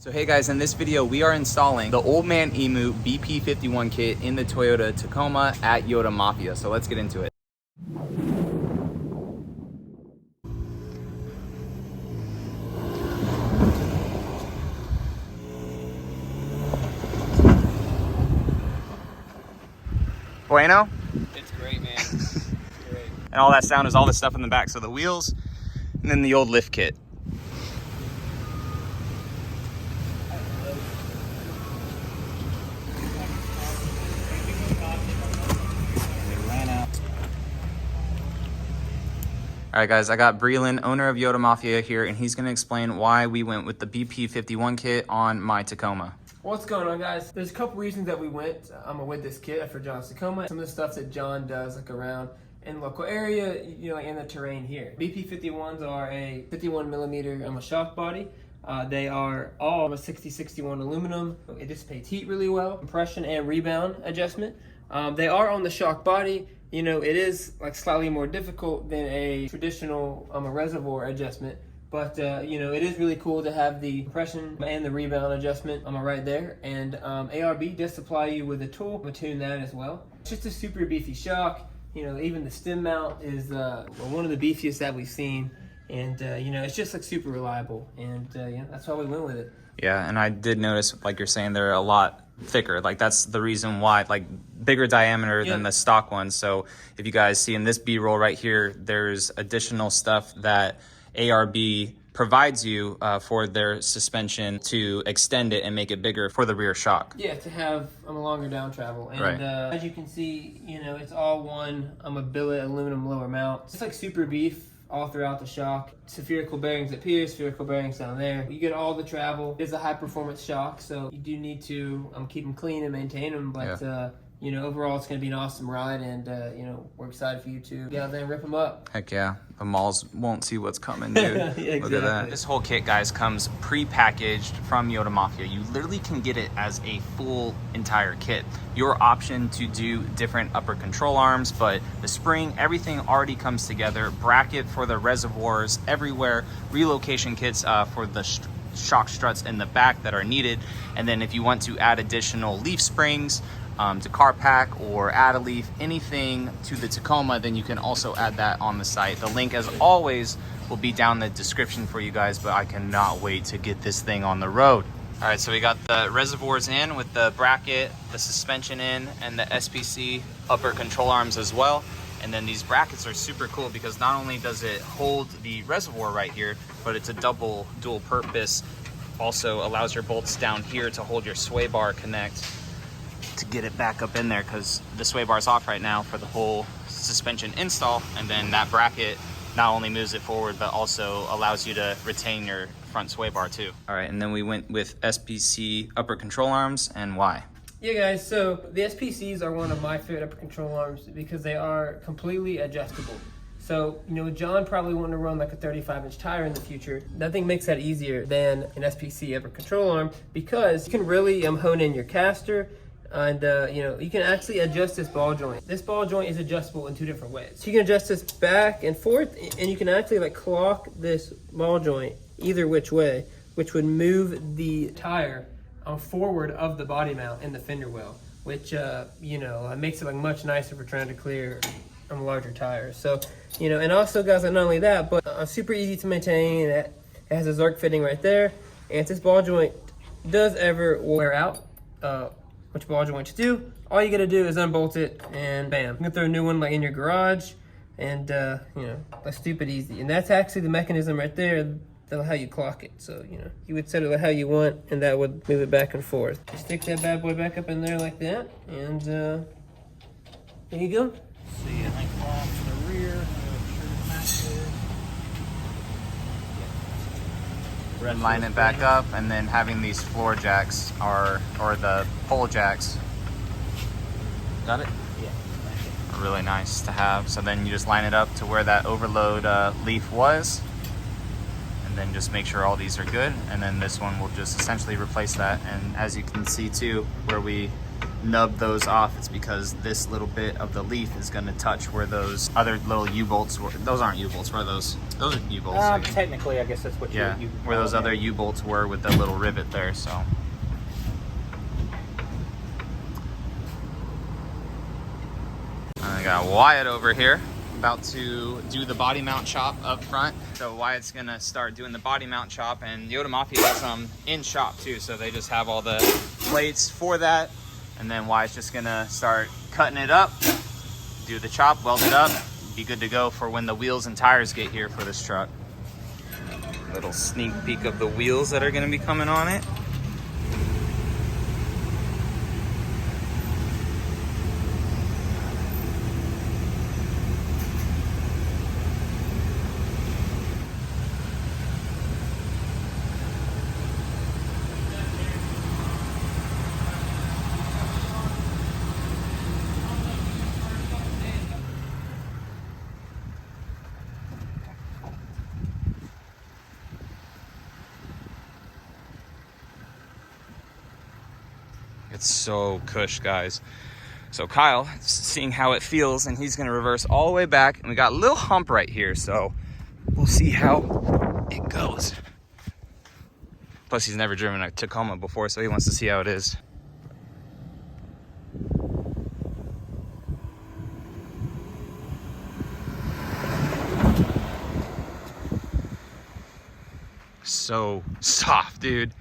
So hey guys, in this video we are installing the Old Man Emu BP-51 kit in the Toyota Tacoma at Yotamafia. So let's get into it. Bueno? It's great, man. It's great. And all that sound is all this stuff in the back. So the wheels and then the old lift kit. All right, guys, I got Breland, owner of Yotamafia here, and he's going to explain why we went with the BP-51 kit on my Tacoma. What's going on, guys? There's a couple reasons that we went with this kit for John's Tacoma. Some of the stuff that John does, like around in the local area, you know, like in the terrain here. BP-51s are a 51 millimeter shock body. They are all a 60-61 aluminum. It dissipates heat really well, compression and rebound adjustment. They are on the shock body. You know, it is like slightly more difficult than a traditional a reservoir adjustment, but you know, it is really cool to have the compression and the rebound adjustment right there. And ARB does supply you with a tool to tune that as well. It's just a super beefy shock. You know, even the stem mount is one of the beefiest that we've seen, and you know, it's just like super reliable, and you know, that's why we went with it. Yeah, and I did notice, like you're saying, they're a lot thicker. Like that's the reason why, like bigger diameter than the stock ones. So if you guys see in this B-roll right here, there's additional stuff that ARB provides you for their suspension to extend it and make it bigger for the rear shock. Yeah, to have a longer down travel. And right. As you can see, you know, it's all one a billet aluminum lower mount. It's like super beef all throughout the shock. Spherical bearings up here, spherical bearings down there. You get all the travel. It's a high performance shock, so you do need to keep them clean and maintain them, but you know, overall it's going to be an awesome ride, and you know, we're excited for you to get out there and rip them up. Heck yeah, the malls won't see what's coming, dude. Yeah, exactly. Look at that. This whole kit, guys, comes pre-packaged from Yotamafia. You literally can get it as a full entire kit. Your option to do different upper control arms, but the spring, everything already comes together. Bracket for the reservoirs everywhere. Relocation kits for the shock struts in the back that are needed. And then if you want to add additional leaf springs, to car pack or add a leaf, anything to the Tacoma, then you can also add that on the site. The link, as always, will be down in the description for you guys, but I cannot wait to get this thing on the road. All right, so we got the reservoirs in with the bracket, the suspension in, and the SPC upper control arms as well. And then these brackets are super cool because not only does it hold the reservoir right here, but it's a dual purpose. Also allows your bolts down here to hold your sway bar connect to get it back up in there, because the sway bar is off right now for the whole suspension install. And then that bracket not only moves it forward, but also allows you to retain your front sway bar too. All right, and then we went with SPC upper control arms. And why? Yeah, guys, so the SPCs are one of my favorite upper control arms because they are completely adjustable. So, you know, John probably wanting to run like a 35-inch tire in the future. Nothing makes that easier than an SPC upper control arm, because you can really hone in your caster. And you know, you can actually adjust this ball joint. This ball joint is adjustable in two different ways. So you can adjust this back and forth, and you can actually like clock this ball joint either which way, which would move the tire forward of the body mount in the fender well, which you know, makes it like much nicer for trying to clear larger tires. So, you know, and also, guys, not only that, but super easy to maintain. It has a Zark fitting right there, and if this ball joint does ever wear out, which ball joints do, all you gotta do is unbolt it, and bam, you can throw a new one like in your garage, and you know, that's stupid easy. And that's actually the mechanism right there that'll how you clock it. So, you know, you would set it how you want, and that would move it back and forth. You stick that bad boy back up in there like that, and there you go. See, I think off to the rear, Line it back up, and then having these floor jacks or the pole jacks. Got it? Yeah. Really nice to have. So then you just line it up to where that overload leaf was, and then just make sure all these are good, and then this one will just essentially replace that. And as you can see too, where we nub those off, it's because this little bit of the leaf is going to touch where those other little U-bolts were. Those aren't U-bolts, were those? Those are U-bolts. Technically, I guess that's what yeah, you where those other U-bolts were with the little rivet there, so. I got Wyatt over here about to do the body mount chop up front. So Wyatt's gonna start doing the body mount chop, and Yotamafia has some in shop too, so they just have all the plates for that. And then Wyatt's just gonna start cutting it up, do the chop, weld it up, be good to go for when the wheels and tires get here for this truck. Little sneak peek of the wheels that are gonna be coming on it. It's so cush, guys. So Kyle, seeing how it feels, and he's gonna reverse all the way back, and we got a little hump right here, so we'll see how it goes. Plus, he's never driven a Tacoma before, so he wants to see how it is. So soft, dude.